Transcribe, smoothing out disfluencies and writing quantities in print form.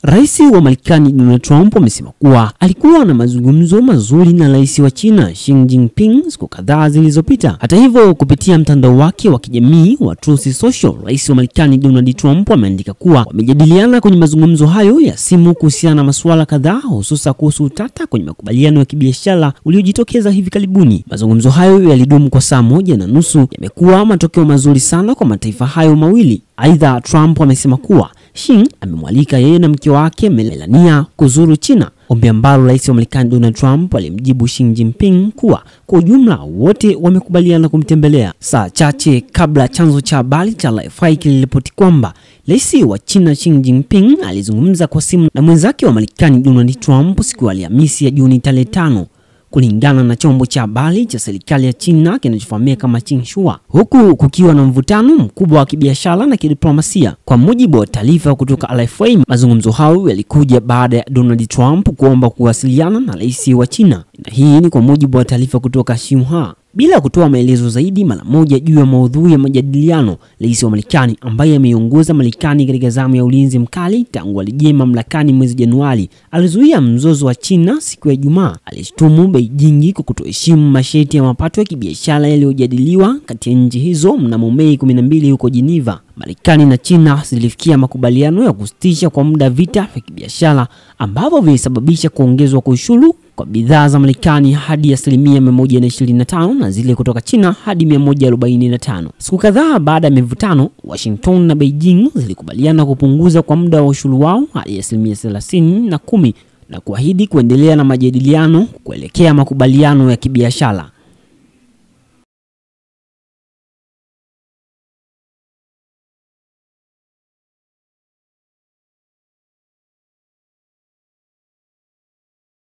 Rais wa Marekani Donald Trump amesema kuwa alikuwa na mazungumzo mazuri na rais wa China Xi Jinping siku kadhaa zilizopita. Hata hivyo, kupitia mtandao wake wa kijamii wa Truth Social, rais wa Marekani Donald Trump ameandika kuwa wamejadiliana kwenye mazungumzo hayo ya simu kuhusiana na masuala kadhaa, hususa kuhusu utata kwenye makubaliano ya kibiashara uliojitokeza hivi karibuni. Mazungumzo hayo yalidumu kwa saa 1.5, yamekuwa matokeo mazuri sana kwa mataifa hayo mawili. Aidha, Trump amesema kuwa Xi amemwalika yeye na mke wake Melania kuzuru China, ombi ambalo rais wa Marekani Donald Trump alimjibu Xi Jinping kuwa kwa ujumla wote wamekubaliana kumtembelea. Saa chache kabla, chanzo cha habari cha RFI kiliripoti kwamba rais wa China Xi Jinping alizungumza kwa simu na mwenzake wa Marekani Donald Trump siku ya Alhamisi ya Juni 5. Kulingana na chombo cha habari cha serikali ya China kinachofahamika kama Xinhua, huku kukiwa na mvutano mkubwa wa kibiashara na kidiplomasia. Kwa mujibu wa taarifa kutoka RFI, mazungumzo hayo yalikuja baada ya Donald Trump kuomba kuwasiliana na rais wa China, na hii ni kwa mujibu wa taarifa kutoka Xinhua. Bila kutoa maelezo zaidi mara moja juu ya maudhui ya majadiliano, rais wa Marekani ambaye ameiongoza Marekani katika zamu ya ulinzi mkali tangu alije mamlakani mwezi Januari, alizuia mzozo wa China siku ya Ijumaa. Alishtumu Beijing kwa kutoheshimu masharti ya mapato ya kibiashara yaliyojadiliwa kati ya nchi hizo mnamo Mei 12 huko Geneva. Marekani na China zilifikia makubaliano ya kusitisha kwa muda vita vya kibiashara ambavyo vilisababisha kuongezwa kwa ushuru kwa bidhaa za Marekani hadi 125% na zile kutoka China hadi 145. Siku kadhaa baada ya mivutano, Washington na Beijing zilikubaliana kupunguza kwa muda wa ushuru wao hadi 30% na kuahidi kuendelea na majadiliano kuelekea makubaliano ya kibiashara.